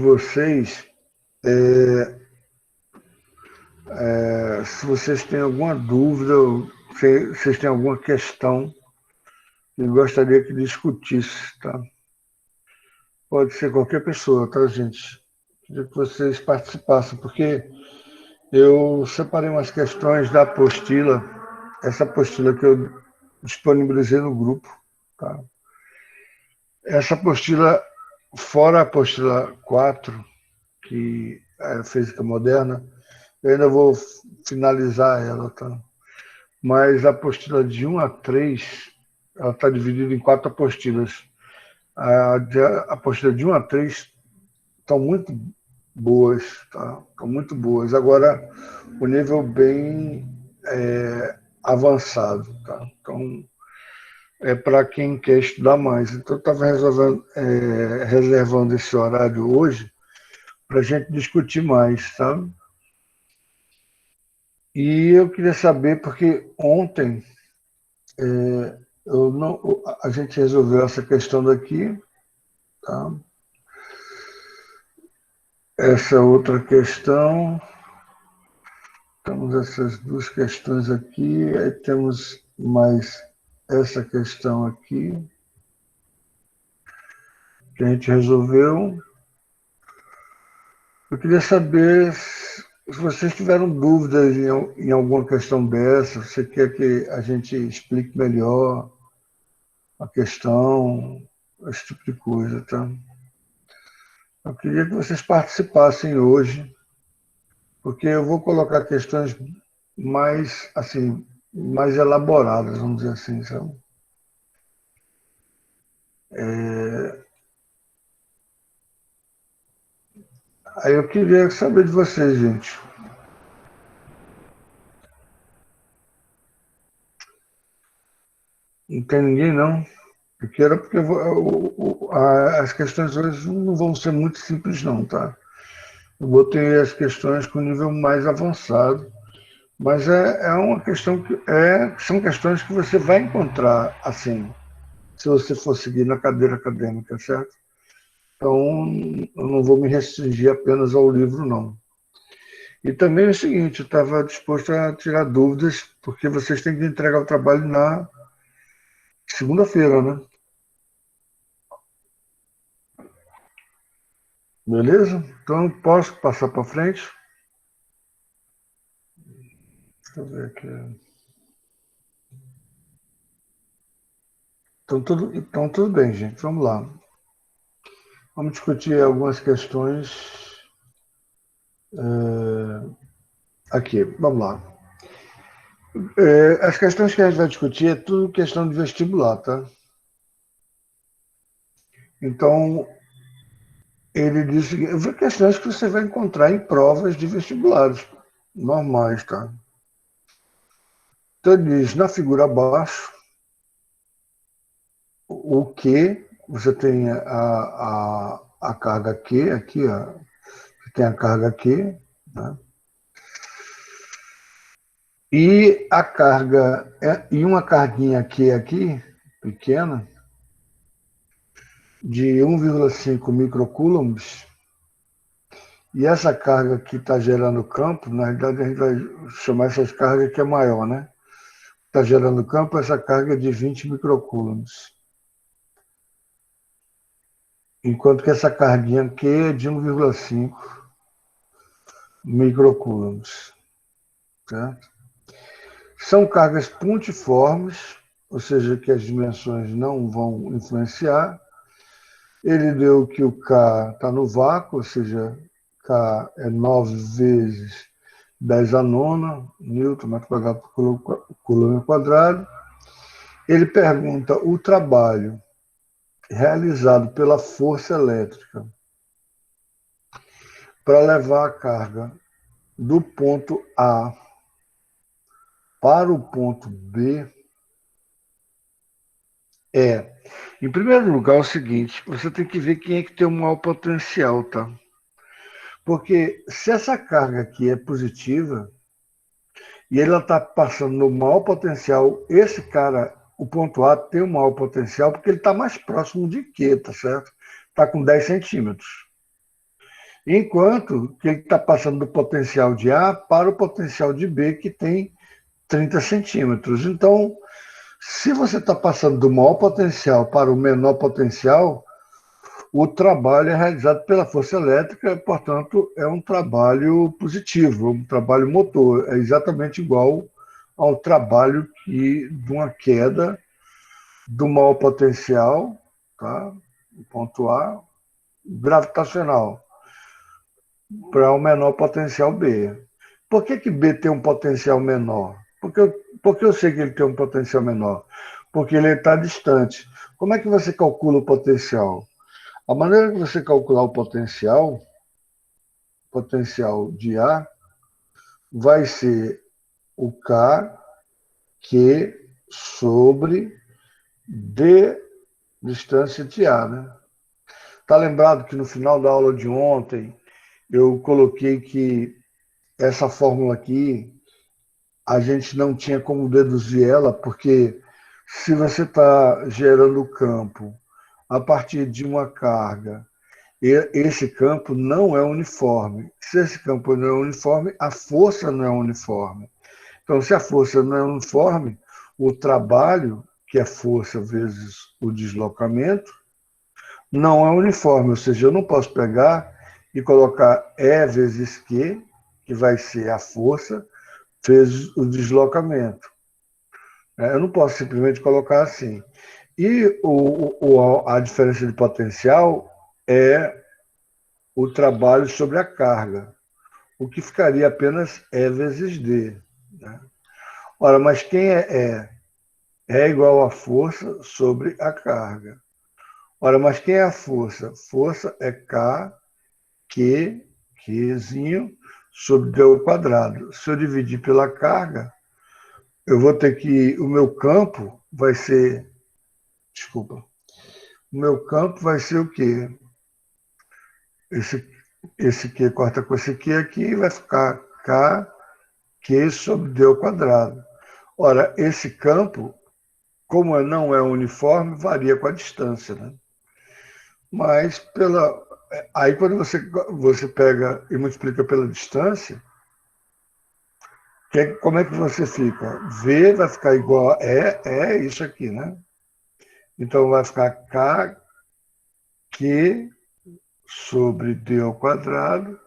vocês se vocês têm alguma dúvida, ou se vocês têm alguma questão que gostaria que discutisse, tá? Pode ser qualquer pessoa, tá, gente? Queria que vocês participassem, porque eu separei umas questões da apostila, essa apostila que eu disponibilizei no grupo, tá? Essa apostila, fora a apostila 4, que é a física moderna, eu ainda vou finalizar ela, tá? Mas a apostila de 1 a 3, ela está dividida em 4 apostilas. A apostila de 1 a 3 estão muito boas, tá? Estão muito boas. Agora, o nível bem avançado, tá? Então, é para quem quer estudar mais. Então, eu estava reservando esse horário hoje para a gente discutir mais, sabe? E eu queria saber, porque ontem a gente resolveu essa questão daqui, tá? Essa outra questão, temos essas duas questões aqui, aí temos mais essa questão aqui, que a gente resolveu. Eu queria saber se vocês tiveram dúvidas em alguma questão dessa, você quer que a gente explique melhor a questão, esse tipo de coisa, tá? Eu queria que vocês participassem hoje, porque eu vou colocar questões mais, assim, mais elaboradas, vamos dizer assim, sabe? Aí eu queria saber de vocês, gente. Não tem ninguém, não? Porque era porque as questões hoje não vão ser muito simples, não, tá? Eu botei as questões com nível mais avançado, mas é uma questão são questões que você vai encontrar, assim, se você for seguir na cadeira acadêmica, certo? Então, eu não vou me restringir apenas ao livro, não. E também é o seguinte, eu estava disposto a tirar dúvidas, porque vocês têm que entregar o trabalho na segunda-feira, né? Beleza? Então, posso passar para frente? Deixa eu ver aqui. Então, tudo bem, gente. Vamos lá. Vamos discutir algumas questões aqui. Vamos lá. As questões que a gente vai discutir é tudo questão de vestibular, tá? Então, ele disse que questões que você vai encontrar em provas de vestibulares normais, tá? Então, ele diz, na figura abaixo, o que você tem a carga Q, aqui, ó, você tem a carga Q, né? E a carga, e uma carguinha Q aqui, pequena, de 1,5 microcoulombs, e essa carga que está gerando campo, na realidade a gente vai chamar essas cargas que é maior, né? Está gerando campo, essa carga é de 20 microcoulombs. Enquanto que essa carguinha Q é de 1,5 microcoulombs. Certo? São cargas pontiformes, ou seja, que as dimensões não vão influenciar. Ele deu que o K está no vácuo, ou seja, K é 9 vezes 10 a nona, Newton, metro quadrado por coulomb quadrado. Ele pergunta o trabalho realizado pela força elétrica para levar a carga do ponto A para o ponto B em primeiro lugar, é o seguinte, você tem que ver quem é que tem o maior potencial, tá? Porque se essa carga aqui é positiva e ela está passando no maior potencial, esse cara, o ponto A, tem o maior potencial porque ele está mais próximo de Q, tá certo? Está com 10 centímetros. Enquanto que ele está passando do potencial de A para o potencial de B, que tem 30 centímetros. Então, se você está passando do maior potencial para o menor potencial, o trabalho é realizado pela força elétrica, portanto, é um trabalho positivo, um trabalho motor. É exatamente igual ao trabalho de uma queda do maior potencial, tá? Ponto A, gravitacional, para o menor potencial B. Por que B tem um potencial menor? Porque eu sei que ele tem um potencial menor? Porque ele está distante. Como é que você calcula o potencial? A maneira que você calcular o potencial de A, vai ser o K, Q sobre D distância de A, né? Tá lembrado que no final da aula de ontem eu coloquei que essa fórmula aqui a gente não tinha como deduzir ela, porque se você está gerando campo a partir de uma carga, esse campo não é uniforme. Se esse campo não é uniforme, a força não é uniforme. Então, se a força não é uniforme, o trabalho, que é força vezes o deslocamento, não é uniforme. Ou seja, eu não posso pegar e colocar E vezes Q, que vai ser a força, vezes o deslocamento. Eu não posso simplesmente colocar assim. E a diferença de potencial é o trabalho sobre a carga, o que ficaria apenas E vezes D. Né? Ora, mas quem é E? É igual a força sobre a carga. Ora, mas quem é a força? Força é K, Q, Qzinho, sobre D ao quadrado. Se eu dividir pela carga, eu vou ter que... O meu campo vai ser... Desculpa. O meu campo vai ser o quê? Esse Q corta com esse Q aqui, vai ficar K, Q sobre D ao quadrado. Ora, esse campo, como não é uniforme, varia com a distância, né? Mas aí quando você pega e multiplica pela distância, como é que você fica? V vai ficar igual a é isso aqui, né? Então vai ficar K, Q sobre D ao quadrado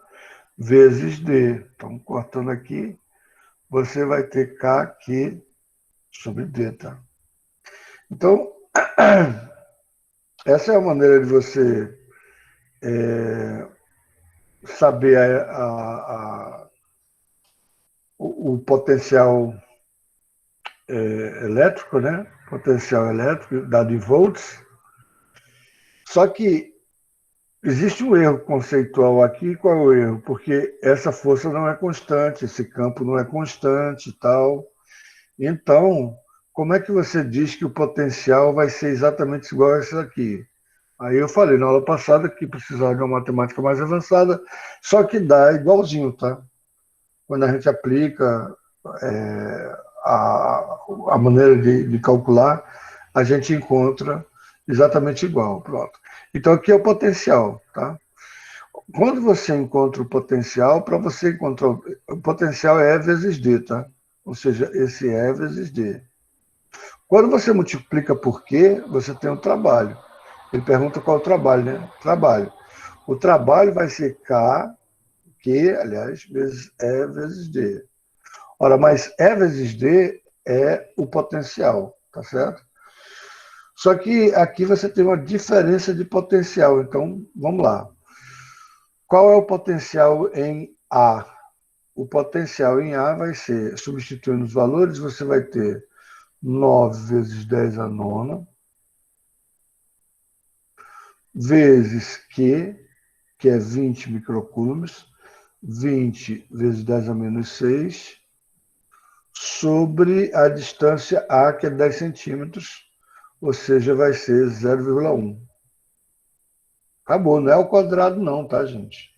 vezes D. Então, cortando aqui, você vai ter K, Q sobre D, tá? Então, essa é a maneira de você saber o potencial elétrico, né? Potencial elétrico dado em volts. Só que existe um erro conceitual aqui. Qual é o erro? Porque essa força não é constante, esse campo não é constante e tal. Então, como é que você diz que o potencial vai ser exatamente igual a esse aqui? Aí eu falei na aula passada que precisava de uma matemática mais avançada, só que dá igualzinho, tá? Quando a gente aplica a maneira de calcular, a gente encontra exatamente igual. Pronto. Então aqui é o potencial, tá? Quando você encontra o potencial, para você encontrar o potencial é E vezes D, tá? Ou seja, esse E vezes D. Quando você multiplica por Q, você tem um trabalho. Ele pergunta qual é o trabalho, né? Trabalho. O trabalho vai ser K, Q, aliás, vezes E vezes D. Ora, mas E vezes D é o potencial, tá certo? Só que aqui você tem uma diferença de potencial. Então, vamos lá. Qual é o potencial em A? O potencial em A vai ser, substituindo os valores, você vai ter 9 vezes 10 a nona, vezes Q, que é 20 microcoulombs, 20 vezes 10 a menos 6, sobre a distância A, que é 10 centímetros, ou seja, vai ser 0,1. Acabou, não é o quadrado não, tá, gente?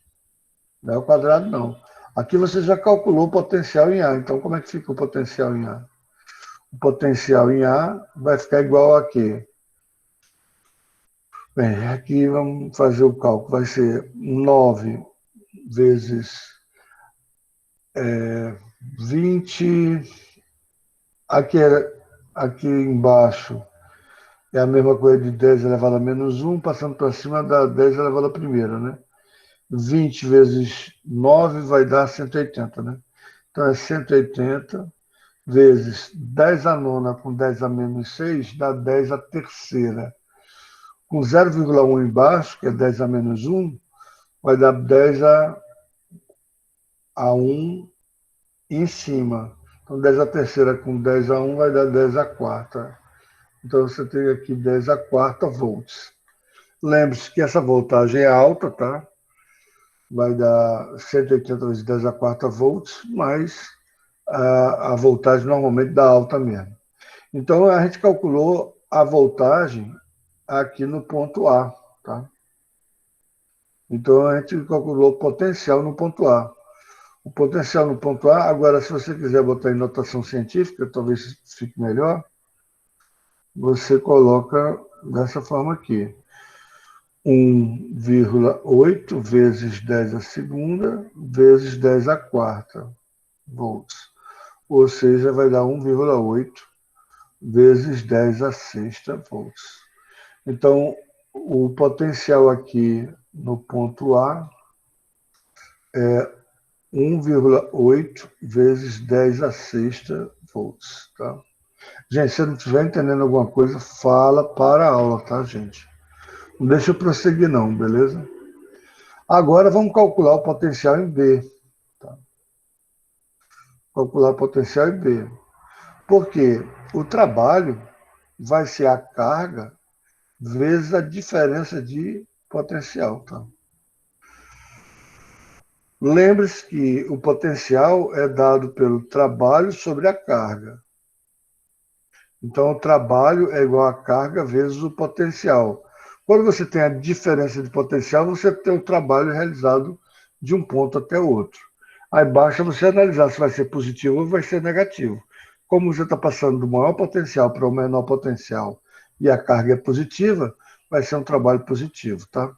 Não é o quadrado não. Aqui você já calculou o potencial em A, então como é que fica o potencial em A? O potencial em A vai ficar igual a quê? Bem, aqui vamos fazer o cálculo, vai ser 9 vezes 20. Aqui embaixo é a mesma coisa de 10 elevado a menos 1, passando para cima dá 10 elevado a primeira, né? 20 vezes 9 vai dar 180, né? Então é 180 vezes 10 a nona com 10 a menos 6 dá 10 a terceira. Com 0,1 embaixo, que é 10 a menos 1, vai dar 10 a 1 em cima. Então 10 a terceira com 10 a 1 vai dar 10 a quarta. Então você tem aqui 10 a quarta volts. Lembre-se que essa voltagem é alta, tá? Vai dar 180 vezes 10 a quarta volts, mas a voltagem normalmente dá alta mesmo. Então a gente calculou a voltagem aqui no ponto A, tá? Então a gente calculou o potencial no ponto A. O potencial no ponto A, agora se você quiser botar em notação científica, talvez fique melhor, você coloca dessa forma aqui. 1,8 vezes 10 a segunda vezes 10 a quarta volts. Ou seja, vai dar 1,8 vezes 10 a sexta volts. Então, o potencial aqui no ponto A é 1,8 vezes 10 a sexta volts. Tá? Gente, se não estiver entendendo alguma coisa, fala para a aula, tá, gente? Não deixa eu prosseguir não, beleza? Agora vamos calcular o potencial em B. Tá? Calcular o potencial em B. Porque o trabalho vai ser a carga vezes a diferença de potencial. Tá? Lembre-se que o potencial é dado pelo trabalho sobre a carga. Então, o trabalho é igual a carga vezes o potencial. Quando você tem a diferença de potencial, você tem o trabalho realizado de um ponto até o outro. Aí basta você analisar se vai ser positivo ou vai ser negativo. Como você está passando do maior potencial para o menor potencial e a carga é positiva, vai ser um trabalho positivo, tá?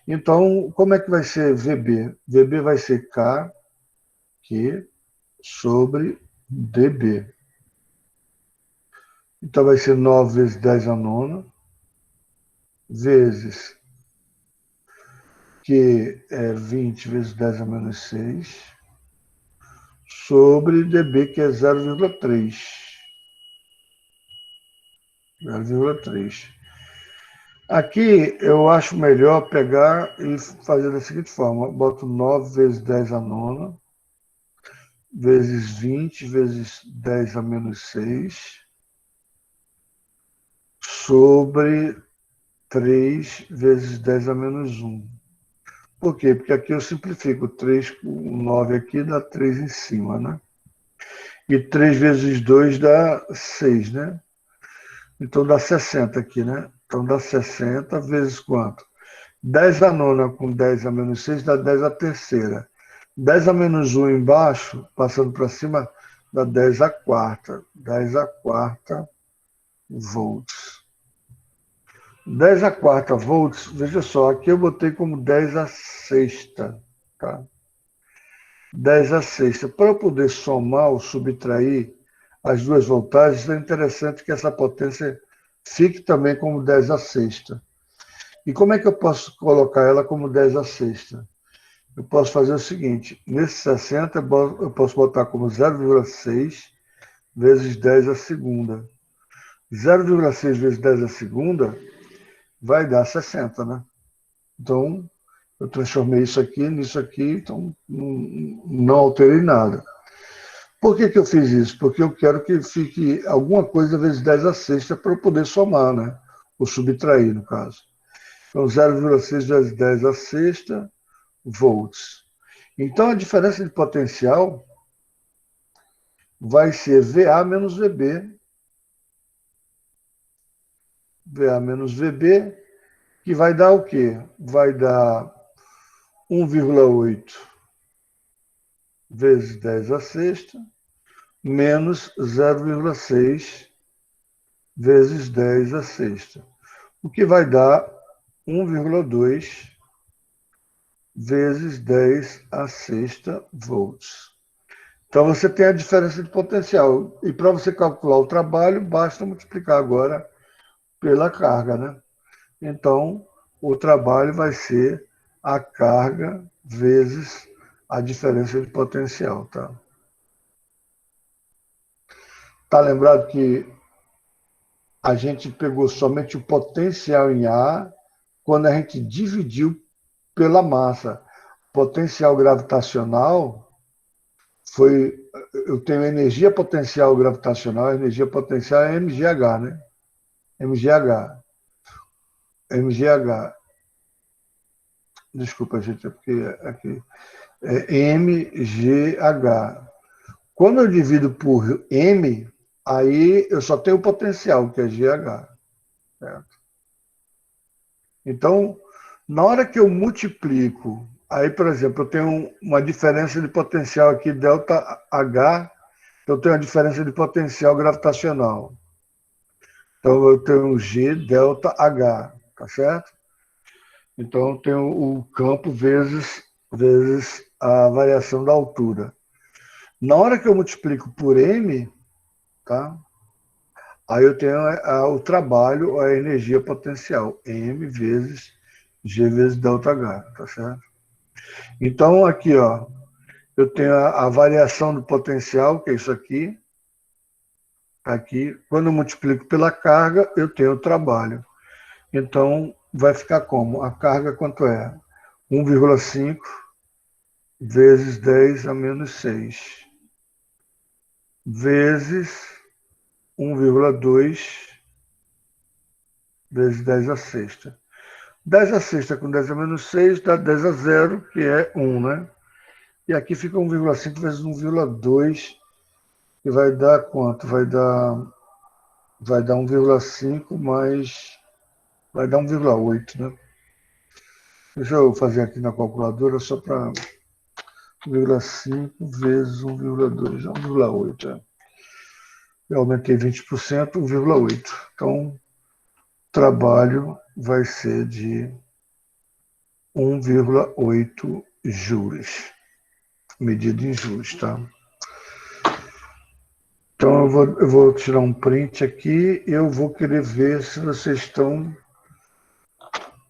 Então, como é que vai ser VB? VB vai ser Q sobre DB. Então vai ser 9 vezes 10 a nona, vezes que é 20 vezes 10 a menos 6, sobre dB, que é 0,3. 0,3. Aqui eu acho melhor pegar e fazer da seguinte forma. Boto 9 vezes 10 a nona, vezes 20 vezes 10 a menos 6, sobre 3 vezes 10 a menos 1. Por quê? Porque aqui eu simplifico. 3 com 9 aqui dá 3 em cima, né? E 3 vezes 2 dá 6, né? Então dá 60 aqui, né? Então dá 60 vezes quanto? 10 a nona com 10 a menos 6 dá 10 a terceira. 10 a menos 1 embaixo, passando para cima, dá 10 a quarta. 10 a quarta volts. 10 a quarta volts, veja só, aqui eu botei como 10 a sexta, tá? 10 a sexta. Para eu poder somar ou subtrair as duas voltagens, é interessante que essa potência fique também como 10 a sexta. E como é que eu posso colocar ela como 10 a sexta? Eu posso fazer o seguinte, nesse 60 eu posso botar como 0,6 vezes 10 a segunda. 0,6 vezes 10 a segunda vai dar 60, né? Então, eu transformei isso aqui nisso aqui, então não alterei nada. Por que eu fiz isso? Porque eu quero que fique alguma coisa vezes 10 a sexta para eu poder somar, né? Ou subtrair, no caso. Então, 0,6 vezes 10 a sexta volts. Então, a diferença de potencial vai ser VA menos VB. VA menos VB, que vai dar o quê? Vai dar 1,8 vezes 10 a sexta, menos 0,6 vezes 10 a sexta. O que vai dar 1,2 vezes 10 a sexta volts. Então, você tem a diferença de potencial. E para você calcular o trabalho, basta multiplicar agora pela carga, né? Então, o trabalho vai ser a carga vezes a diferença de potencial, tá? Tá lembrado que a gente pegou somente o potencial em A quando a gente dividiu pela massa. Potencial gravitacional foi... Eu tenho energia potencial gravitacional, a energia potencial é mgh, né? mgh. mgh. Desculpa, gente, é porque aqui é mgh. Quando eu divido por m, aí eu só tenho o potencial, que é gh. Certo? Então, na hora que eu multiplico, aí, por exemplo, eu tenho uma diferença de potencial aqui, ΔH, eu tenho a diferença de potencial gravitacional. Então, eu tenho G ΔH, tá certo? Então, eu tenho o campo vezes a variação da altura. Na hora que eu multiplico por M, tá? Aí eu tenho o trabalho, a energia potencial, M vezes G vezes ΔH, tá certo? Então, aqui, ó, eu tenho a variação do potencial, que é isso aqui, aqui. Quando eu multiplico pela carga, eu tenho o trabalho. Então, vai ficar como? A carga quanto é? 1,5 vezes 10 a menos 6, vezes 1,2 vezes 10 a sexta. 10 a sexta com 10 a menos 6 dá 10 a 0, que é 1, né? E aqui fica 1,5 vezes 1,2, que vai dar quanto? Vai dar 1,5 mais... vai dar 1,8, né? Deixa eu fazer aqui na calculadora só para 1,5 vezes 1,2, 1,8. É. Eu aumentei 20%, 1,8. Então, o trabalho vai ser de 1,8 joules, medido em joules, tá? Então, eu vou tirar um print aqui e eu vou querer ver se vocês estão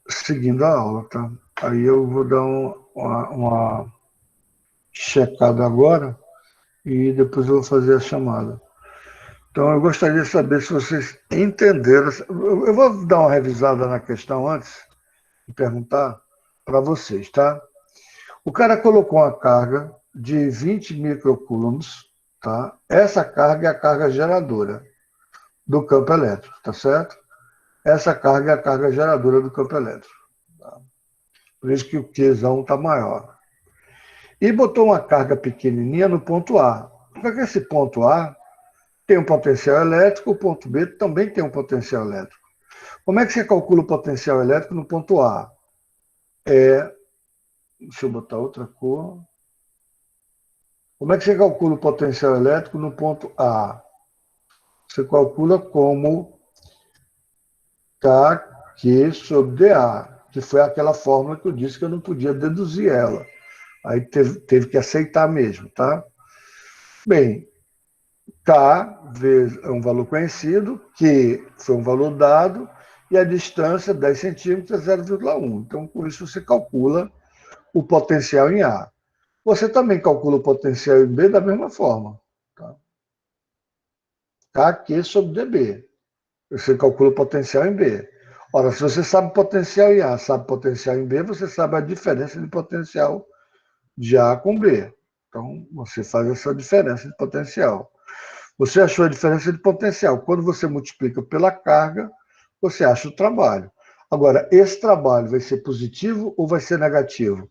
seguindo a aula, tá? Aí eu vou dar uma checada agora e depois eu vou fazer a chamada. Então, eu gostaria de saber se vocês entenderam. Eu vou dar uma revisada na questão antes de perguntar para vocês, tá? O cara colocou uma carga de 20 microcoulombs, tá? Essa carga é a carga geradora do campo elétrico, tá certo? Essa carga é a carga geradora do campo elétrico. Tá? Por isso que o Qzão está maior. E botou uma carga pequenininha no ponto A. Porque esse ponto A tem um potencial elétrico, o ponto B também tem um potencial elétrico. Como é que você calcula o potencial elétrico no ponto A? Deixa eu botar outra cor. Como é que você calcula o potencial elétrico no ponto A? Você calcula como KQ sobre DA, que foi aquela fórmula que eu disse que eu não podia deduzir ela. Aí teve que aceitar mesmo, tá? Bem, K é um valor conhecido, Q foi um valor dado, e a distância, 10 centímetros, é 0,1. Então, com isso, você calcula o potencial em A. Você também calcula o potencial em B da mesma forma. Tá? KQ sobre dB. Você calcula o potencial em B. Ora, se você sabe potencial em A, sabe potencial em B, você sabe a diferença de potencial de A com B. Então, você faz essa diferença de potencial. Você achou a diferença de potencial. Quando você multiplica pela carga, você acha o trabalho. Agora, esse trabalho vai ser positivo ou vai ser negativo?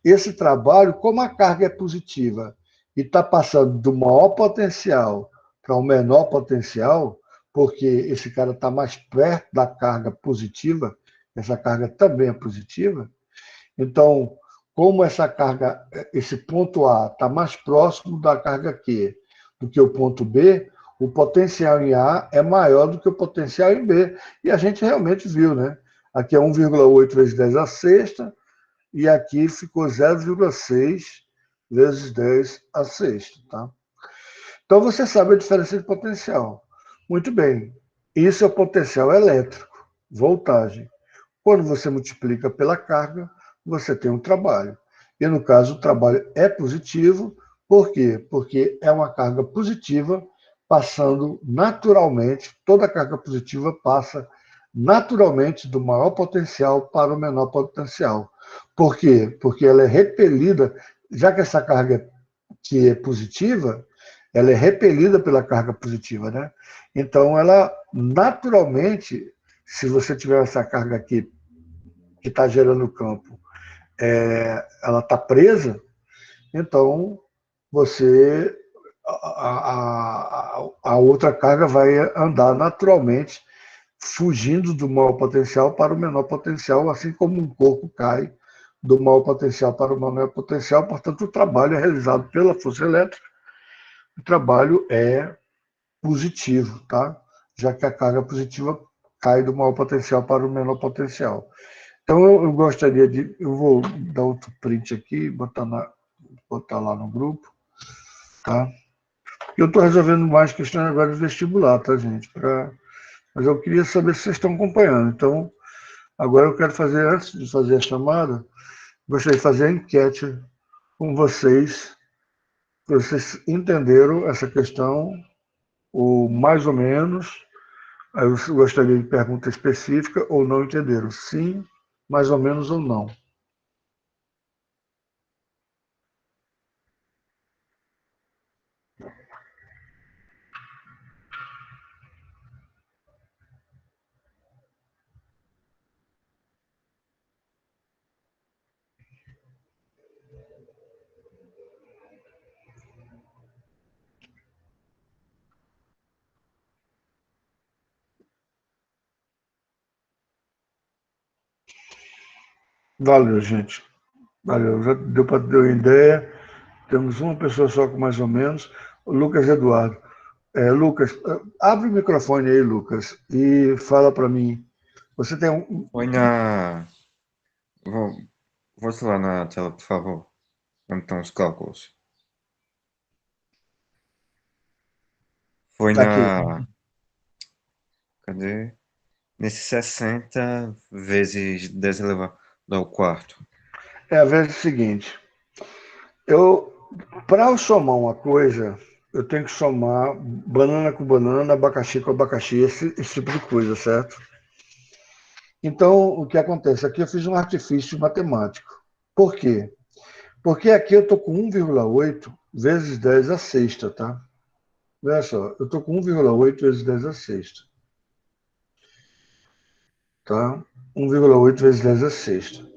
Esse trabalho, como a carga é positiva e está passando do maior potencial para o menor potencial, porque esse cara está mais perto da carga positiva, essa carga também é positiva, então, como essa carga, esse ponto A está mais próximo da carga Q do que o ponto B, o potencial em A é maior do que o potencial em B. E a gente realmente viu, né? Aqui é 1,8 vezes 10 a sexta, e aqui ficou 0,6 vezes 10 a sexta. Tá? Então, você sabe a diferença de potencial. Muito bem. Isso é o potencial elétrico, voltagem. Quando você multiplica pela carga, você tem um trabalho. E, no caso, o trabalho é positivo. Por quê? Porque é uma carga positiva passando naturalmente, toda carga positiva passa naturalmente do maior potencial para o menor potencial. Por quê? Porque ela é repelida, já que essa carga que é positiva, ela é repelida pela carga positiva, né? Então, ela naturalmente, se você tiver essa carga aqui que está gerando o campo, ela está presa, então você a outra carga vai andar naturalmente, fugindo do maior potencial para o menor potencial, assim como um corpo cai do maior potencial para o menor potencial. Portanto, o trabalho é realizado pela força elétrica, o trabalho é positivo, tá? Já que a carga positiva cai do maior potencial para o menor potencial. Então, eu gostaria de. Eu vou dar outro print aqui, botar lá no grupo, tá? Eu estou resolvendo mais questões agora de vestibular, tá, gente? Mas eu queria saber se vocês estão acompanhando. Então, agora eu quero fazer, antes de fazer a chamada, gostaria de fazer a enquete com vocês, se vocês entenderam essa questão, ou mais ou menos. Aí eu gostaria de pergunta específica ou não entenderam. Sim, mais ou menos ou não. Valeu, gente. Valeu. Já deu para ter uma ideia. Temos uma pessoa só com mais ou menos. O Lucas Eduardo. Lucas, abre o microfone aí, Lucas, e fala para mim. Você tem um. Põe na. Vou, vou lá na tela, por favor. Onde estão os cálculos? Foi Aqui. na. Cadê? Nesse 60 vezes 10 elevado ao quarto. É a vez seguinte. Para eu somar uma coisa, eu tenho que somar banana com banana, abacaxi com abacaxi, esse tipo de coisa, certo? Então, o que acontece? Aqui eu fiz um artifício matemático. Por quê? Porque aqui eu estou com 1,8 vezes 10 a sexta, tá? Olha só, eu estou com 1,8 vezes 10 a sexta. Tá? 1,8 vezes 10 a sexta.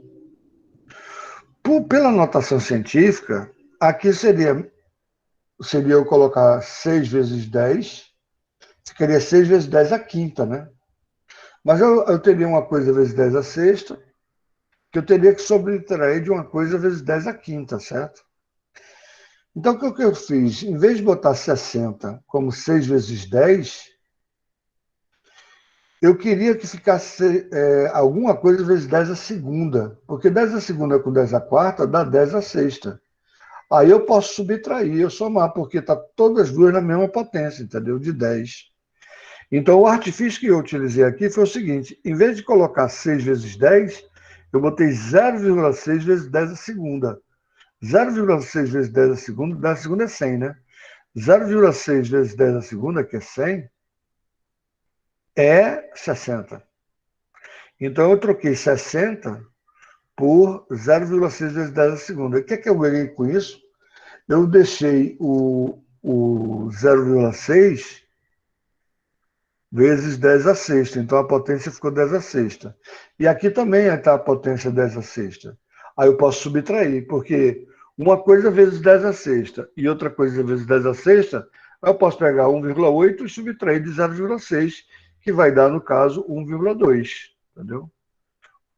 Pela notação científica, aqui seria eu colocar 6 vezes 10, ficaria 6 vezes 10 a quinta, né? Mas eu teria uma coisa vezes 10 a sexta, que eu teria que subtrair de uma coisa vezes 10 a quinta, certo? Então, o que eu fiz? Em vez de botar 60 como 6 vezes 10, eu queria que ficasse alguma coisa vezes 10 a segunda, porque 10 a segunda com 10 a quarta dá 10 a sexta. Aí eu posso subtrair, eu somar, porque está todas as duas na mesma potência, entendeu? De 10. Então, o artifício que eu utilizei aqui foi o seguinte: em vez de colocar 6 vezes 10, eu botei 0,6 vezes 10 a segunda. 0,6 vezes 10 a segunda, 10 a segunda é 100, né? 0,6 vezes 10 a segunda, que é 100, é 60. Então, eu troquei 60 por 0,6 vezes 10 a segunda. O que é que eu ganhei com isso? Eu deixei o 0,6 vezes 10 a sexta. Então, a potência ficou 10 a sexta. E aqui também está a potência 10 a sexta. Aí eu posso subtrair, porque uma coisa vezes 10 a sexta e outra coisa vezes 10 a sexta, eu posso pegar 1,8 e subtrair de 0,6, que vai dar, no caso, 1,2. Entendeu?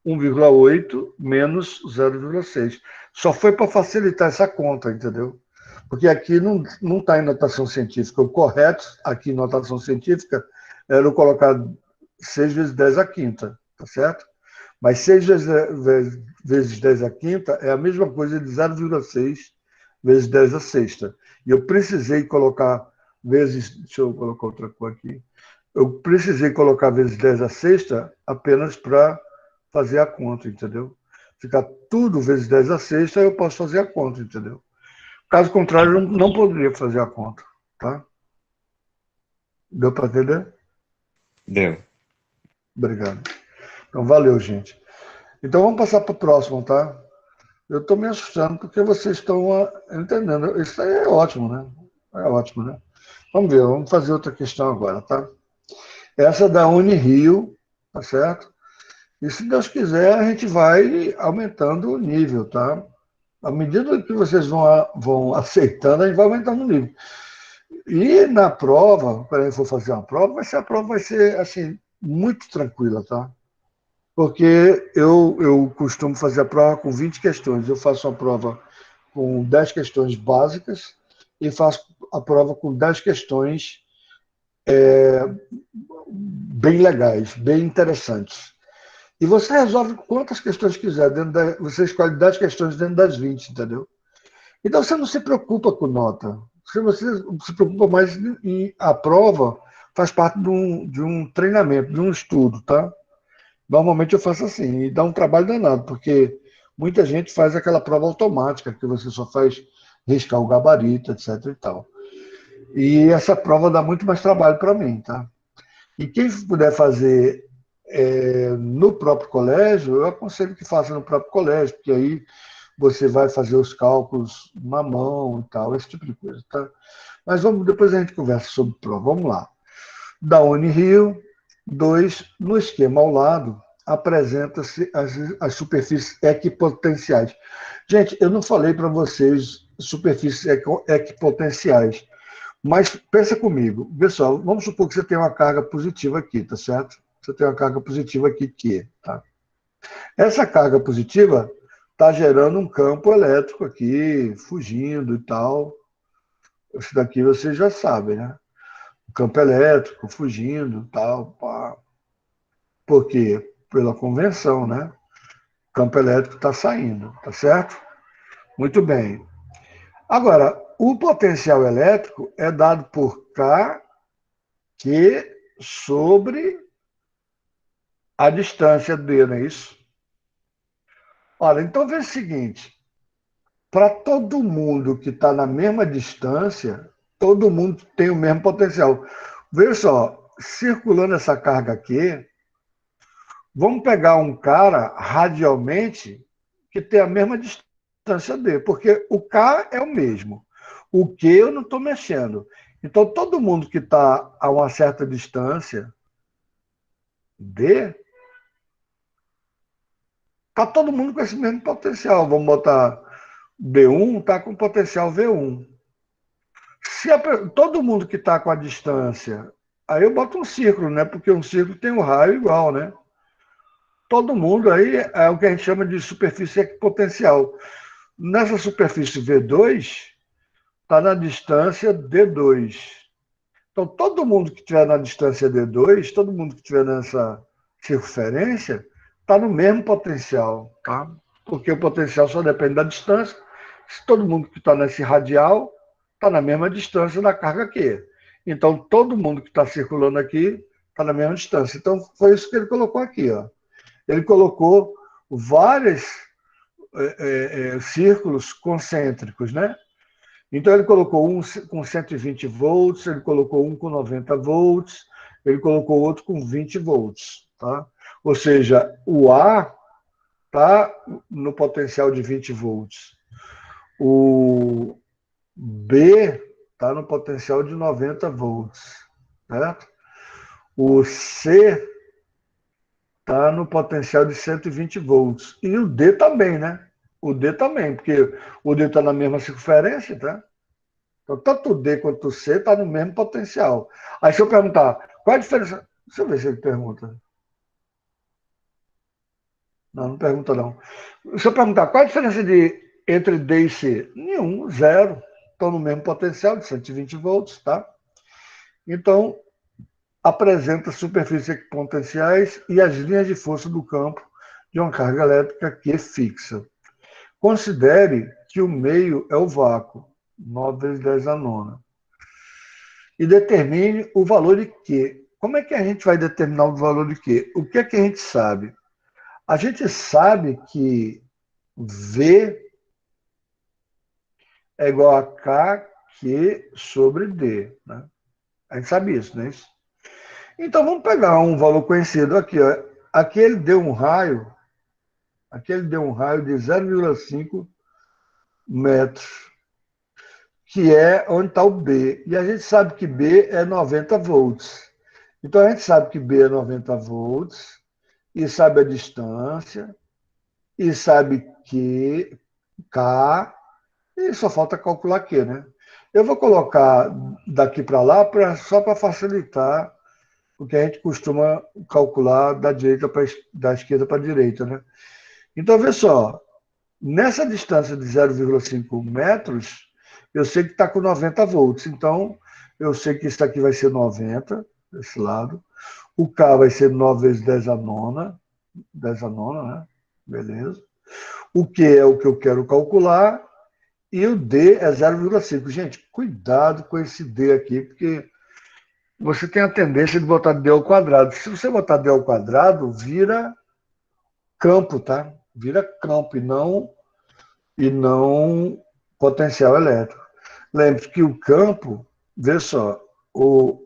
1,8 menos 0,6. Só foi para facilitar essa conta, entendeu? Porque aqui não está em notação científica. O correto, aqui em notação científica, era eu colocar 6 vezes 10 a quinta, tá certo? Mas 6 vezes 10 à quinta é a mesma coisa de 0,6 vezes 10 à sexta. E eu precisei colocar vezes... Deixa eu colocar outra cor aqui. Eu precisei colocar vezes 10 à sexta apenas para fazer a conta, entendeu? Ficar tudo vezes 10 à sexta, eu posso fazer a conta, entendeu? Caso contrário, eu não poderia fazer a conta, tá? Deu para entender? Deu. Obrigado. Então, valeu, gente. Então, vamos passar para o próximo, tá? Eu estou me assustando porque vocês estão entendendo. Isso aí é ótimo, né? É ótimo, né? Vamos ver, vamos fazer outra questão agora, tá? Essa é da Unirio, tá certo? E se Deus quiser, a gente vai aumentando o nível, tá? À medida que vocês vão aceitando, a gente vai aumentando o nível. E na prova, quando a gente for fazer uma prova, a prova vai ser, assim, muito tranquila, tá? Porque eu costumo fazer a prova com 20 questões. Eu faço uma prova com 10 questões básicas e faço a prova com 10 questões bem legais, bem interessantes. E você resolve quantas questões quiser. Você escolhe 10 questões dentro das 20, entendeu? Então você não se preocupa com nota. Você se preocupa mais em a prova faz parte de um treinamento, de um estudo, tá? Normalmente eu faço assim, e dá um trabalho danado, porque muita gente faz aquela prova automática, que você só faz riscar o gabarito, etc e tal. E essa prova dá muito mais trabalho para mim, tá? E quem puder fazer no próprio colégio, eu aconselho que faça no próprio colégio, porque aí você vai fazer os cálculos na mão e tal, esse tipo de coisa, tá? Mas depois a gente conversa sobre prova. Vamos lá. Da Unirio, 2, no esquema ao lado, apresenta-se as superfícies equipotenciais. Gente, eu não falei para vocês superfícies equipotenciais, mas pensa comigo. Pessoal, vamos supor que você tem uma carga positiva aqui, tá certo? Você tem uma carga positiva aqui, tá? Essa carga positiva está gerando um campo elétrico aqui, fugindo e tal. Isso daqui vocês já sabem, né? O campo elétrico fugindo e tal. Pá. Por quê? Pela convenção, né? O campo elétrico está saindo, tá certo? Muito bem. Agora, o potencial elétrico é dado por K que sobre a distância D, não é isso? Olha, então veja o seguinte: para todo mundo que está na mesma distância, todo mundo tem o mesmo potencial. Veja só, circulando essa carga aqui, vamos pegar um cara radialmente que tem a mesma distância D, porque o K é o mesmo. O Q eu não estou mexendo. Então, todo mundo que está a uma certa distância D, está todo mundo com esse mesmo potencial. Vamos botar B1 está com potencial V1. Se todo mundo que está com a distância, aí eu boto um círculo, né? Porque um círculo tem um raio igual, né? Todo mundo aí é o que a gente chama de superfície equipotencial. Nessa superfície V2, está na distância D2. Então, todo mundo que estiver na distância D2, todo mundo que estiver nessa circunferência, está no mesmo potencial, tá? Porque o potencial só depende da distância. Se todo mundo que está nesse radial está na mesma distância da carga Q. Então, todo mundo que está circulando aqui está na mesma distância. Então, foi isso que ele colocou aqui, ó. Ele colocou vários círculos concêntricos, né? Então, ele colocou um com 120 volts, ele colocou um com 90 volts, ele colocou outro com 20 volts, tá? Ou seja, o A está no potencial de 20 volts. O B está no potencial de 90 volts, certo? O C está no potencial de 120 volts. E o D também, né? O D também, porque o D está na mesma circunferência, tá? Então, tanto o D quanto o C está no mesmo potencial. Aí, se eu perguntar, qual a diferença? Deixa eu ver se ele pergunta. Não, não pergunta não. Se eu perguntar, qual a diferença entre D e C? Nenhum, zero. Estão no mesmo potencial de 120 volts, tá? Então, apresenta superfícies equipotenciais e as linhas de força do campo de uma carga elétrica Q fixa. Considere que o meio é o vácuo, 9 vezes 10 a nona. E determine o valor de Q. Como é que a gente vai determinar o valor de Q? O que é que a gente sabe? A gente sabe que V é igual a KQ sobre D. Né? A gente sabe isso, não é isso? Então vamos pegar um valor conhecido aqui. Ó. Aqui ele deu um raio de 0,5 metros, que é onde está o B. E a gente sabe que B é 90 volts. Então a gente sabe que B é 90 volts, e sabe a distância, e sabe que K, e só falta calcular Q, né? Eu vou colocar daqui para lá só para facilitar o que a gente costuma calcular da esquerda para a direita, né? Então, vê só, nessa distância de 0,5 metros, eu sei que está com 90 volts. Então, eu sei que isso aqui vai ser 90, desse lado. O K vai ser 9 vezes 10 a nona, né? Beleza. O Q é o que eu quero calcular. E o D é 0,5. Gente, cuidado com esse D aqui, porque você tem a tendência de botar D ao quadrado. Se você botar D ao quadrado, vira campo, tá? Vira campo e não potencial elétrico. Lembre-se que o campo, vê só, o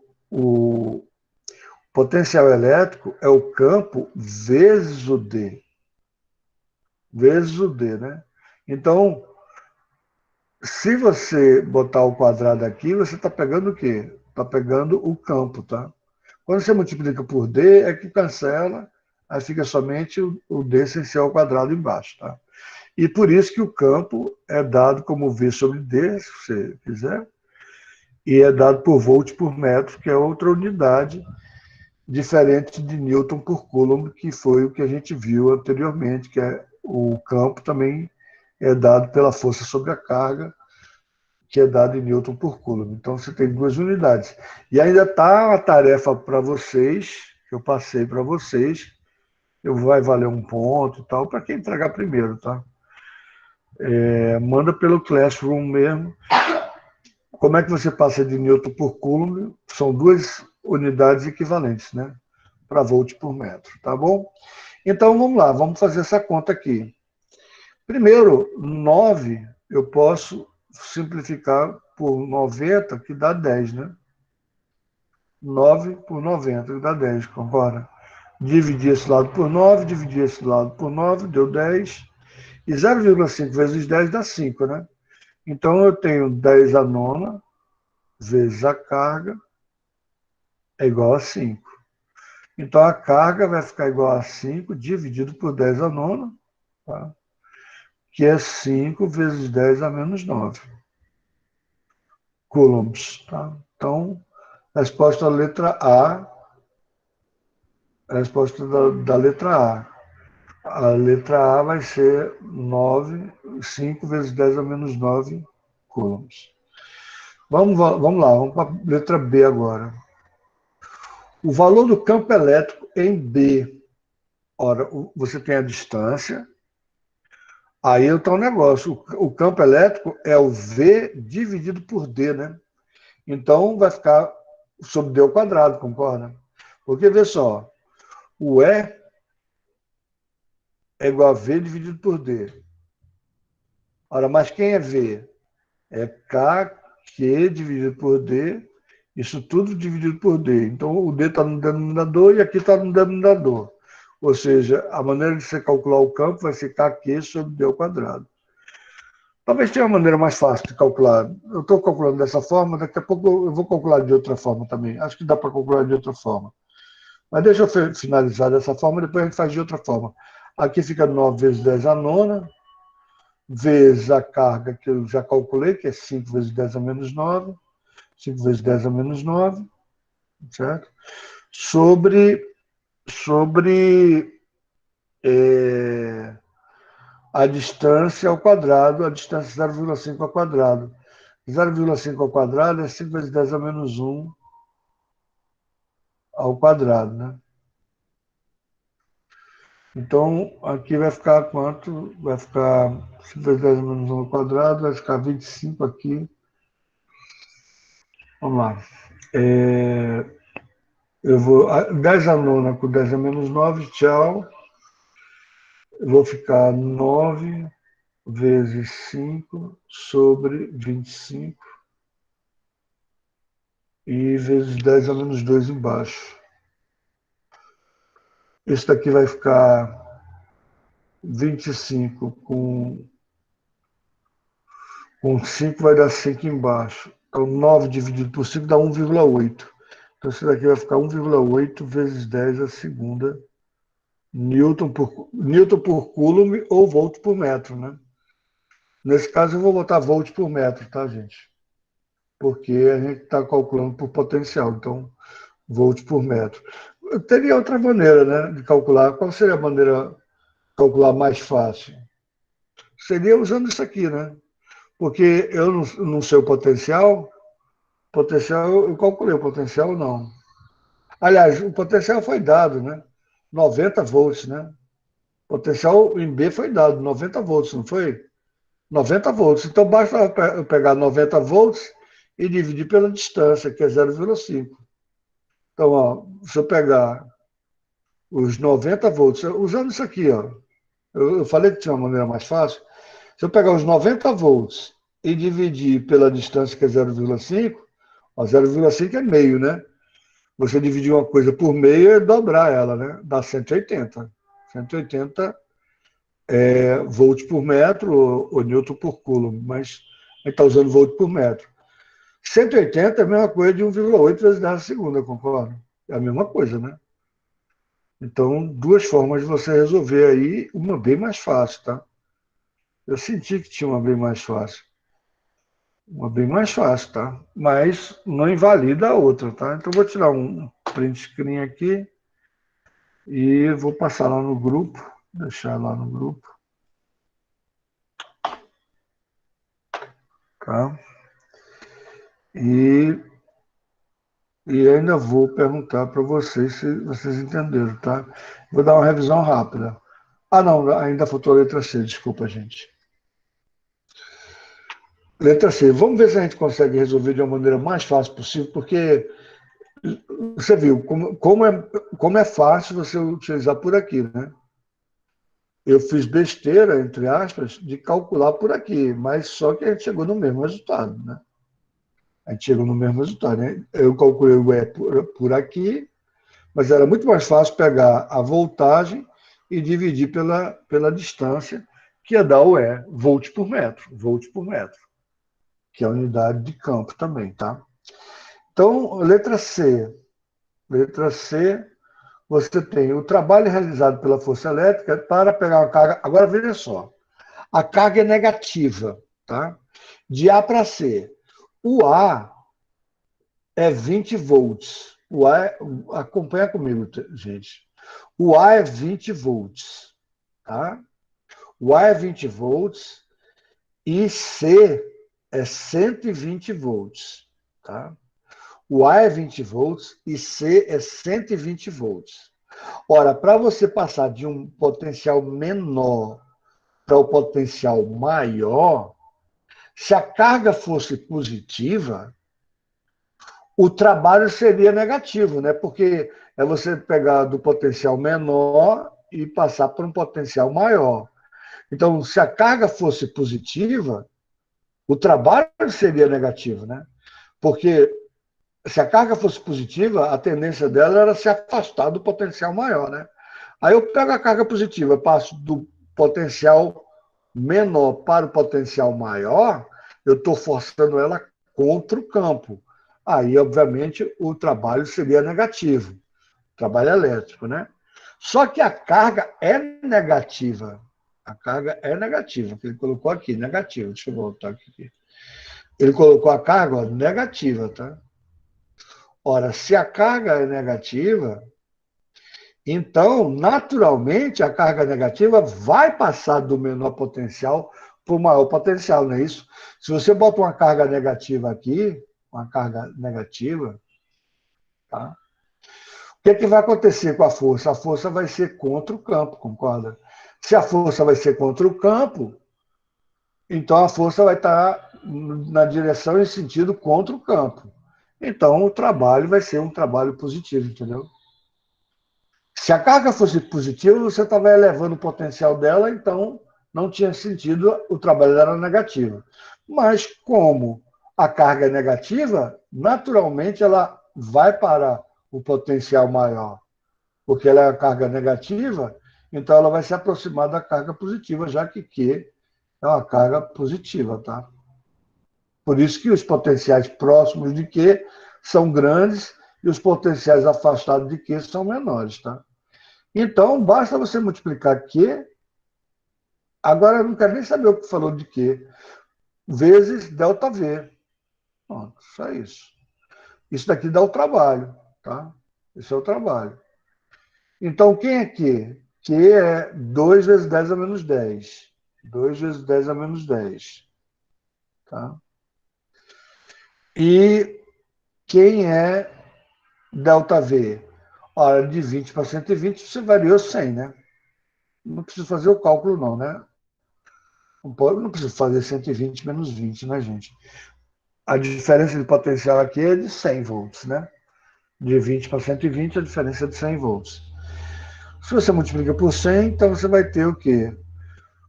potencial elétrico é o campo vezes o D. Vezes o D, né? Então, se você botar o quadrado aqui, você está pegando o quê? Está pegando o campo, tá? Quando você multiplica por D, é que cancela, aí fica somente o D sem ser ao quadrado embaixo, tá? E por isso que o campo é dado como V sobre D, se você quiser, e é dado por volt por metro, que é outra unidade diferente de Newton por Coulomb, que foi o que a gente viu anteriormente, que é o campo também é dado pela força sobre a carga, que é dado em Newton por Coulomb. Então você tem duas unidades. E ainda está a tarefa para vocês, que eu passei para vocês, vai valer um ponto e tal, para quem entregar primeiro, tá? Manda pelo Classroom mesmo. Como é que você passa de Newton por Coulomb? São duas unidades equivalentes, né? Para volt por metro, tá bom? Então vamos lá, vamos fazer essa conta aqui. Primeiro, 9 eu posso simplificar por 90, que dá 10, né? 9 por 90, que dá 10, concorda? Dividir esse lado por 9, dividir esse lado por 9, deu 10. E 0,5 vezes 10 dá 5, né? Então eu tenho 10 a nona vezes a carga é igual a 5. Então a carga vai ficar igual a 5 dividido por 10 a nona, tá? Que é 5 vezes 10 a menos 9 coulombs. Tá? Então, resposta da letra A, resposta da letra A. A letra A vai ser 9, 5 vezes 10 a menos 9 coulombs. Vamos lá, vamos para a letra B agora. O valor do campo elétrico em B. Ora, você tem a distância, aí está o negócio. O campo elétrico é o V dividido por D, né? Então vai ficar sobre D ao quadrado, concorda? Porque, vê só, o E é igual a V dividido por D. Ora, mas quem é V? É KQ dividido por D, isso tudo dividido por D. Então, o D está no denominador e aqui está no denominador. Ou seja, a maneira de você calcular o campo vai ser KQ sobre D ao quadrado. Talvez tenha uma maneira mais fácil de calcular. Eu estou calculando dessa forma, daqui a pouco eu vou calcular de outra forma também. Acho que dá para calcular de outra forma. Mas deixa eu finalizar dessa forma, depois a gente faz de outra forma. Aqui fica 9 vezes 10 a nona, vezes a carga que eu já calculei, que é 5 vezes 10 a menos 9. 5 vezes 10 a menos 9, certo? Sobre a distância ao quadrado, a distância 0,5 ao quadrado. 0,5 ao quadrado é 5 vezes 10 a menos 1 ao quadrado, né? Então, aqui vai ficar quanto? Vai ficar 5 vezes 10 menos 1 ao quadrado, vai ficar 25 aqui. Vamos lá. Eu vou. 10 a nona com 10 a menos 9, tchau. Eu vou ficar 9 vezes 5 sobre 25 e vezes 10 a menos 2 embaixo. Esse daqui vai ficar 25 com 5 vai dar 5 embaixo. Então, 9 dividido por 5 dá 1,8. Então, isso daqui vai ficar 1,8 vezes 10 a segunda Newton por Coulomb ou volt por metro, né? Nesse caso, eu vou botar volt por metro, tá, gente? Porque a gente está calculando por potencial, então, volt por metro. Teria outra maneira, né, de calcular. Qual seria a maneira de calcular mais fácil? Seria usando isso aqui, né? Porque eu não sei o potencial, eu calculei o potencial, não. Aliás, o potencial foi dado, né? 90 volts, né? O potencial em B foi dado, 90 volts, não foi? 90 volts. Então, basta eu pegar 90 volts e dividir pela distância, que é 0,5. Então, ó, se eu pegar os 90 volts, usando isso aqui, ó, eu falei que tinha uma maneira mais fácil. Se eu pegar os 90 volts e dividir pela distância, que é 0,5, 0,5 é meio, né? Você dividir uma coisa por meio é dobrar ela, né? Dá 180. 180 volt por metro ou newton por coulomb, mas a gente está usando volt por metro. 180 é a mesma coisa de 1,8 vezes 10 a segunda, concorda? É a mesma coisa, né? Então, duas formas de você resolver aí, uma bem mais fácil, tá? Eu senti que tinha uma bem mais fácil. Uma bem mais fácil, tá? Mas não invalida a outra, tá? Então, vou tirar um print screen aqui e vou passar lá no grupo, deixar lá no grupo, tá? E, e ainda vou perguntar para vocês se vocês entenderam, tá? Vou dar uma revisão rápida. Ah, não, ainda faltou a letra C, desculpa, gente. Letra C. Vamos ver se a gente consegue resolver de uma maneira mais fácil possível, porque você viu como é fácil você utilizar por aqui, né? Eu fiz besteira, entre aspas, de calcular por aqui, mas só que a gente chegou no mesmo resultado, né? A gente chegou no mesmo resultado, né? Eu calculei o E por aqui, mas era muito mais fácil pegar a voltagem e dividir pela distância, que ia dar o E, volt por metro, que é a unidade de campo também, tá? Então, letra C. Letra C, você tem o trabalho realizado pela força elétrica para pegar uma carga. Agora, veja só. A carga é negativa, tá? De A para C. O A é 20 volts. Acompanha comigo, gente. O A é 20 volts, tá? O A é 20 volts e C é 120 volts, tá? O A é 20 volts e C é 120 volts. Ora, para você passar de um potencial menor para o potencial maior, se a carga fosse positiva, o trabalho seria negativo, né? Porque é você pegar do potencial menor e passar para um potencial maior. Então, se a carga fosse positiva, o trabalho seria negativo, né? Porque se a carga fosse positiva, a tendência dela era se afastar do potencial maior, né? Aí eu pego a carga positiva, passo do potencial menor para o potencial maior, eu estou forçando ela contra o campo. Aí, obviamente, o trabalho seria negativo, trabalho elétrico, né? Só que a carga é negativa. A carga é negativa, que ele colocou aqui, negativa. Deixa eu voltar aqui. Ele colocou a carga negativa, tá? Ora, se a carga é negativa, então, naturalmente, a carga negativa vai passar do menor potencial para o maior potencial, não é isso? Se você bota uma carga negativa aqui, uma carga negativa, tá? que vai acontecer com a força? A força vai ser contra o campo, concorda? Se a força vai ser contra o campo, então a força vai estar na direção e sentido contra o campo. Então o trabalho vai ser um trabalho positivo, entendeu? Se a carga fosse positiva, você estava elevando o potencial dela, então não tinha sentido, o trabalho era negativo. Mas como a carga é negativa, naturalmente ela vai para o potencial maior, porque ela é a carga negativa, então ela vai se aproximar da carga positiva, já que Q é uma carga positiva, tá? Por isso que os potenciais próximos de Q são grandes e os potenciais afastados de Q são menores, tá? Então, basta você multiplicar Q, agora eu não quero nem saber o que falou de Q, vezes ΔV. Pronto, só isso. Isso daqui dá o trabalho, tá? Esse é o trabalho. Então, quem é Q? Q é 2 vezes 10 a menos 10. 2 vezes 10 a menos 10. Tá? E quem é ΔV? Ora, de 20 para 120, você variou 100, né? Não preciso fazer o cálculo, não, né? Não preciso fazer 120 menos 20, né, gente? A diferença de potencial aqui é de 100 volts, né? De 20 para 120, a diferença é de 100 volts. Se você multiplica por 100, então você vai ter o quê?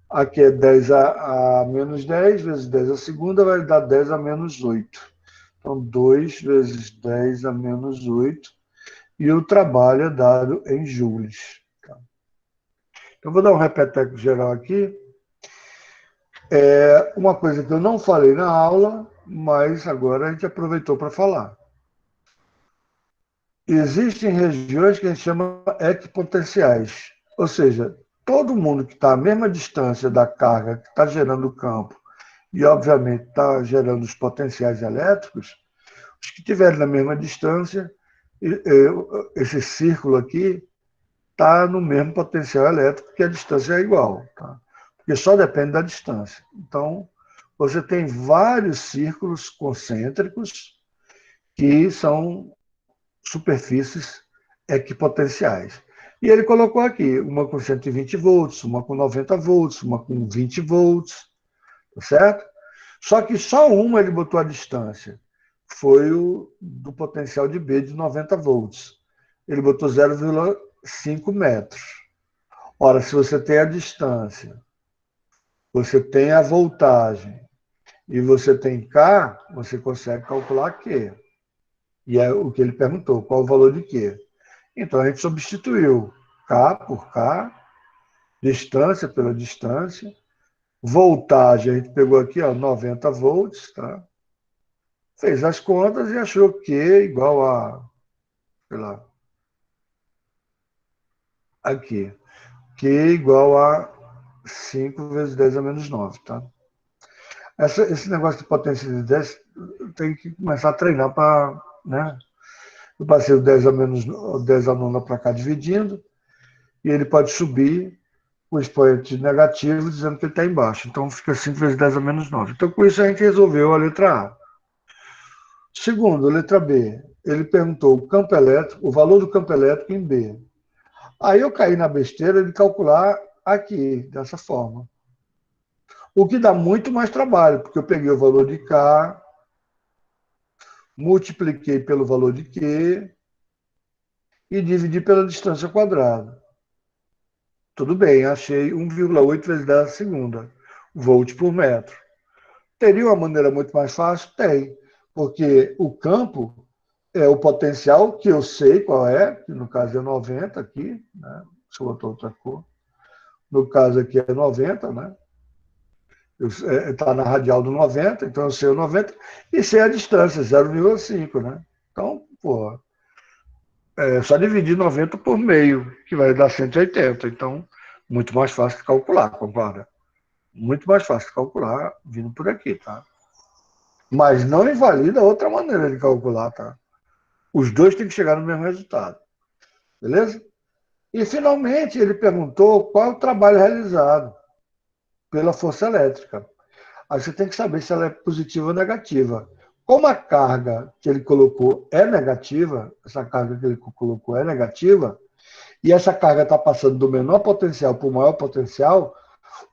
Aqui é 10 a menos 10, vezes 10 a segunda, vai dar 10 a menos 8. Então, 2 vezes 10 a menos 8. E o trabalho é dado em joules. Então, vou dar um repeteco geral aqui. É uma coisa que eu não falei na aula, mas agora a gente aproveitou para falar. Existem regiões que a gente chama equipotenciais, ou seja, todo mundo que está à mesma distância da carga que está gerando o campo e, obviamente, está gerando os potenciais elétricos, os que estiverem na mesma distância, esse círculo aqui está no mesmo potencial elétrico, que a distância é igual, tá? Porque só depende da distância. Então, você tem vários círculos concêntricos que são superfícies equipotenciais. E ele colocou aqui uma com 120 volts, uma com 90 volts, uma com 20 volts, tá certo? Só que só uma ele botou a distância. Foi o do potencial de B de 90 volts. Ele botou 0,5 metros. Ora, se você tem a distância, você tem a voltagem e você tem K, você consegue calcular Q. E é o que ele perguntou, qual o valor de Q? Então a gente substituiu K por K, distância pela distância, voltagem, a gente pegou aqui, ó, 90 volts, tá? Fez as contas e achou Q igual a, sei lá, aqui, Q igual a 5 vezes 10 a menos 9, tá? Esse negócio de potência de 10 tem que começar a treinar para, né? Eu passei o 10 a menos 10 a nona para cá dividindo, e ele pode subir o expoente negativo dizendo que ele está embaixo. Então fica 5 vezes 10 a menos 9. Então com isso a gente resolveu a letra A. Segundo, a letra B, ele perguntou o campo elétrico, o valor do campo elétrico em B. Aí eu caí na besteira de calcular aqui, dessa forma. O que dá muito mais trabalho, porque eu peguei o valor de K, multipliquei pelo valor de Q e dividi pela distância quadrada. Tudo bem, achei 1,8 vezes 10 a segunda, volt por metro. Teria uma maneira muito mais fácil? Tem, porque o campo é o potencial que eu sei qual é, que no caso é 90 aqui, né? Deixa eu botar outra cor. No caso aqui é 90, né? Está na radial do 90, então eu sei o 90, e sei a distância, 0,5, né? Então, pô, é só dividir 90 por meio, que vai dar 180. Então, muito mais fácil de calcular, concorda? Muito mais fácil de calcular vindo por aqui, tá? Mas não invalida outra maneira de calcular, tá? Os dois têm que chegar no mesmo resultado, beleza? E, finalmente, ele perguntou qual é o trabalho realizado pela força elétrica. Aí você tem que saber se ela é positiva ou negativa. Como a carga que ele colocou é negativa, essa carga que ele colocou é negativa, e essa carga está passando do menor potencial para o maior potencial,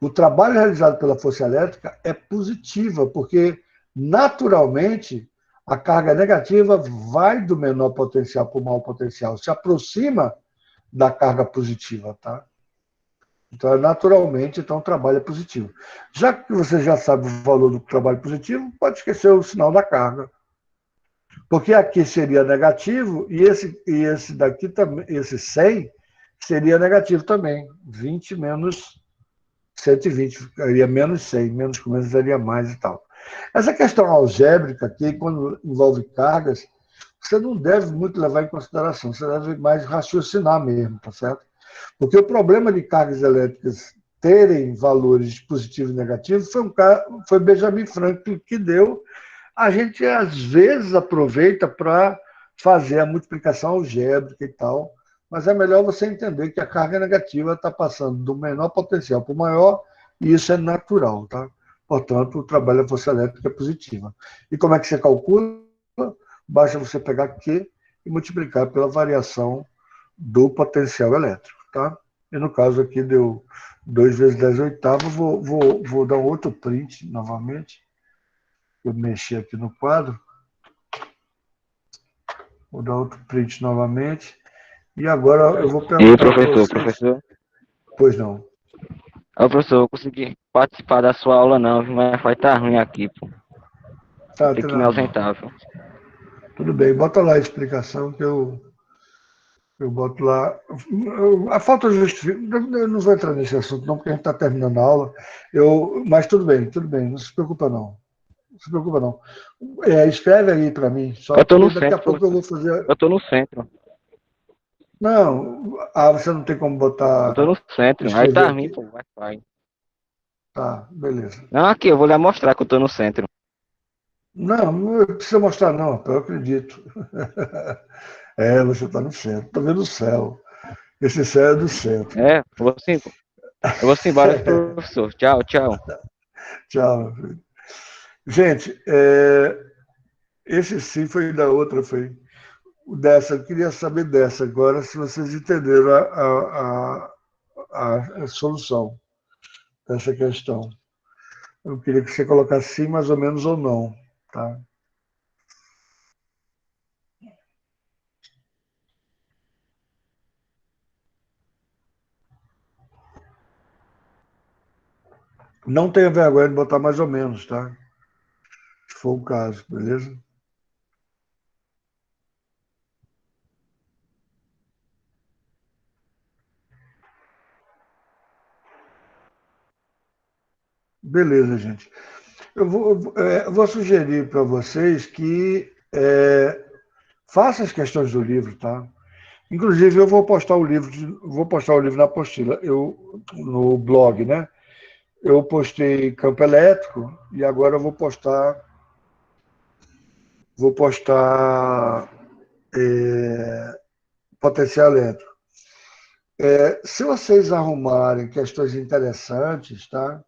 o trabalho realizado pela força elétrica é positiva, porque naturalmente a carga negativa vai do menor potencial para o maior potencial, se aproxima da carga positiva, tá? Então, naturalmente, então, o trabalho é positivo. Já que você já sabe o valor do trabalho positivo, pode esquecer o sinal da carga. Porque aqui seria negativo e esse daqui também, esse 100 seria negativo também. 20 menos 120, ficaria menos 100, menos com menos daria mais e tal. Essa questão algébrica aqui, quando envolve cargas, você não deve muito levar em consideração, você deve mais raciocinar mesmo, tá certo? Porque o problema de cargas elétricas terem valores positivos e negativos foi Benjamin Franklin que deu. A gente, às vezes, aproveita para fazer a multiplicação algébrica e tal, mas é melhor você entender que a carga negativa está passando do menor potencial para o maior, e isso é natural, tá? Portanto, o trabalho da força elétrica é positiva. E como é que você calcula? Basta você pegar Q e multiplicar pela variação do potencial elétrico, tá? E no caso aqui deu 2 vezes 10 oitavos, vou dar um outro print novamente. Eu mexi aqui no quadro. Vou dar outro print novamente. E agora eu vou E aí, perguntar para vocês. professor? Pois não. Ô, professor, eu consegui participar da sua aula não, viu? Mas vai estar ruim aqui, pô. Vou Tá, ter tem que me nada não. ausentar, viu? Tudo bem, bota lá a explicação que eu boto lá. A falta de justificação. Eu não vou entrar nesse assunto, não, porque a gente está terminando a aula. Mas tudo bem, não se preocupa não. Não se preocupa não. Escreve aí para mim, só Eu tô no porque daqui a centro, pouco eu professor. vou fazer. Eu tô no centro. Não, você não tem como Eu tô botar, no centro. Aí tá escrever ruim, aqui. pô, Wi-Fi. Tá, beleza. Não, aqui, eu vou lhe mostrar que eu tô no centro. Não, não precisa mostrar não, eu acredito. É, você está no centro, está vendo o céu. Esse céu é do centro. É, eu vou sim embora, professor. Tchau, tchau. Tchau, meu filho. Gente, esse sim foi da outra, foi dessa. Eu queria saber dessa agora, se vocês entenderam a solução dessa questão. Eu queria que você colocasse sim, mais ou menos, ou não. Tá? Não tenha vergonha de botar mais ou menos, tá? Se for o caso, beleza? Beleza, gente. Eu vou sugerir para vocês que façam as questões do livro, tá? Inclusive, eu vou postar o livro na apostila, no blog, né? Eu postei campo elétrico e agora eu vou postar potencial elétrico. Se vocês arrumarem questões interessantes, tá?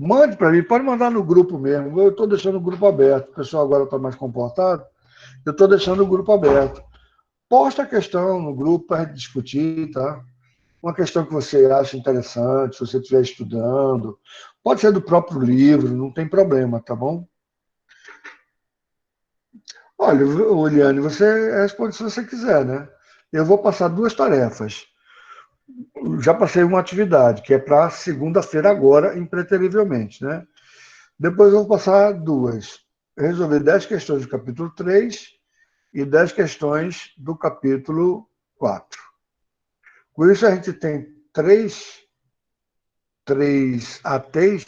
Mande para mim, pode mandar no grupo mesmo. Eu estou deixando o grupo aberto. O pessoal agora está mais comportado. Eu estou deixando o grupo aberto. Posta a questão no grupo para discutir, tá? Uma questão que você acha interessante, se você estiver estudando. Pode ser do próprio livro, não tem problema, tá bom? Olha, Eliane, você responde se você quiser, né? Eu vou passar 2 tarefas. Já passei uma atividade, que é para segunda-feira agora, impreterivelmente, né? Depois eu vou passar 2. Resolver 10 questões do capítulo 3 e 10 questões do capítulo 4. Com isso, a gente tem três ATs,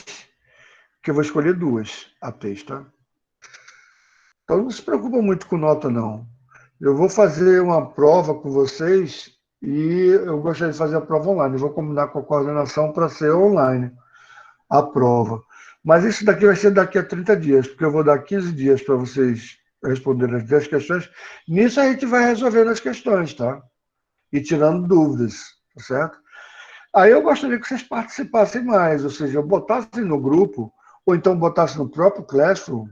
que eu vou escolher 2 ATs, tá? Então, não se preocupa muito com nota, não. Eu vou fazer uma prova com vocês e eu gostaria de fazer a prova online. Eu vou combinar com a coordenação para ser online a prova. Mas isso daqui vai ser daqui a 30 dias, porque eu vou dar 15 dias para vocês responderem as 10 questões. Nisso a gente vai resolvendo as questões, tá? E tirando dúvidas, tá certo? Aí eu gostaria que vocês participassem mais, ou seja, botassem no grupo, ou então botassem no próprio Classroom,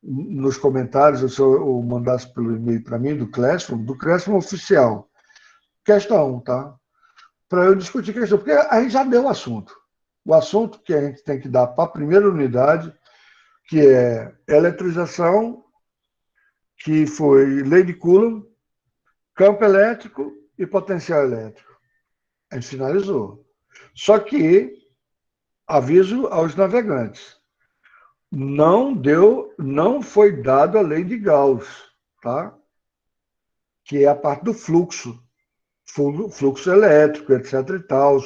nos comentários, ou se eu mandasse pelo e-mail para mim, do Classroom oficial. Questão, tá? Para eu discutir questão, porque a gente já deu o assunto. O assunto que a gente tem que dar para a primeira unidade, que é eletrização, que foi lei de Coulomb, campo elétrico e potencial elétrico. A gente finalizou. Só que, aviso aos navegantes, não foi dado a lei de Gauss, tá? Que é a parte do fluxo elétrico, etc. e tal,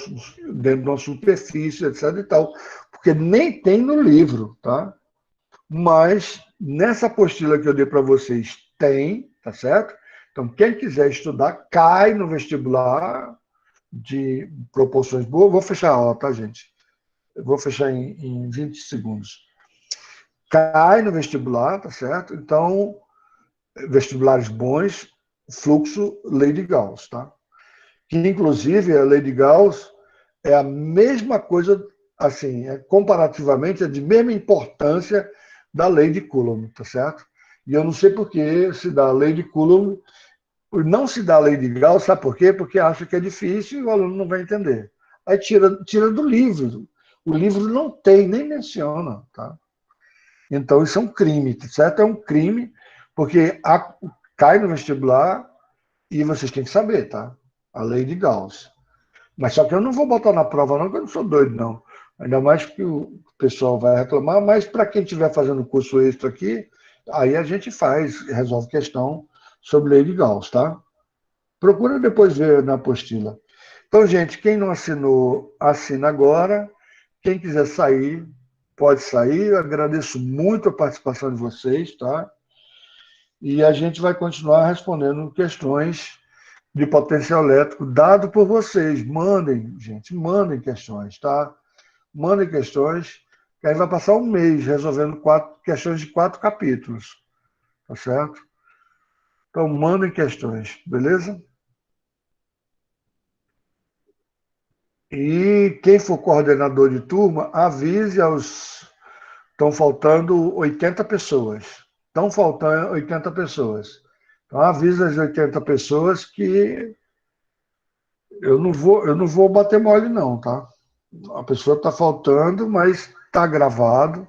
dentro de uma superfície, etc. e tal, porque nem tem no livro, tá? Mas nessa apostila que eu dei para vocês tem, tá certo? Então, quem quiser estudar, cai no vestibular de proporções boas. Vou fechar a aula, tá, gente? Eu vou fechar em 20 segundos. Cai no vestibular, tá certo? Então, vestibulares bons, fluxo lei de Gauss, tá? Que, inclusive, a lei de Gauss é a mesma coisa, assim, comparativamente, é de mesma importância da lei de Coulomb, tá certo? E eu não sei por que se dá a lei de Coulomb, não se dá a lei de Gauss, sabe por quê? Porque acha que é difícil e o aluno não vai entender. Aí tira do livro. O livro não tem, nem menciona, tá? Então, isso é um crime, tá certo? É um crime, porque cai no vestibular e vocês têm que saber, tá? A lei de Gauss. Mas só que eu não vou botar na prova, não, que eu não sou doido, não. Ainda mais que o pessoal vai reclamar, mas para quem estiver fazendo curso extra aqui, aí a gente faz, resolve questão sobre lei de Gauss, tá? Procura depois ver na apostila. Então, gente, quem não assinou, assina agora. Quem quiser sair, pode sair. Eu agradeço muito a participação de vocês, tá? E a gente vai continuar respondendo questões de potencial elétrico dado por vocês. Mandem, gente, mandem questões, tá? Mandem questões, que aí vai passar um mês resolvendo questões de 4 capítulos, tá certo? Então, mandem questões, beleza? E quem for coordenador de turma, avise aos. Estão faltando 80 pessoas. Estão faltando 80 pessoas. Então, avisa as 80 pessoas que eu não vou bater mole, não, tá? A pessoa está faltando, mas está gravado,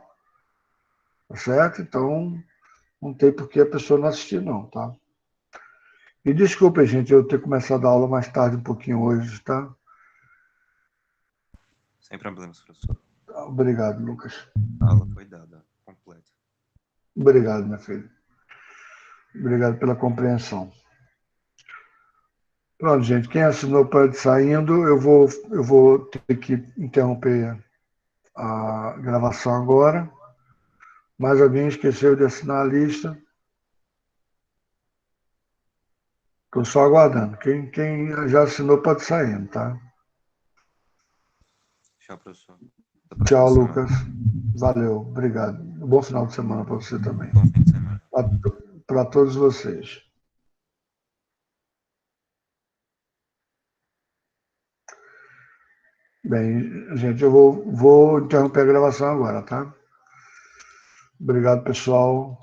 tá certo? Então, não tem por que a pessoa não assistir, não, tá? E desculpa, gente, eu ter começado a aula mais tarde um pouquinho hoje, tá? Sem problemas, professor. Obrigado, Lucas. A aula foi dada, completa. Obrigado, minha filha. Obrigado pela compreensão. Pronto, gente, quem assinou pode ir saindo. Eu vou ter que interromper a gravação agora. Mais alguém esqueceu de assinar a lista? Estou só aguardando. Quem já assinou pode ir saindo, tá? Tchau, professor. Tchau, Lucas. Valeu, obrigado. Bom final de semana para você também. Bom fim de semana. Para todos vocês. Bem, gente, eu vou interromper a gravação agora, tá? Obrigado, pessoal.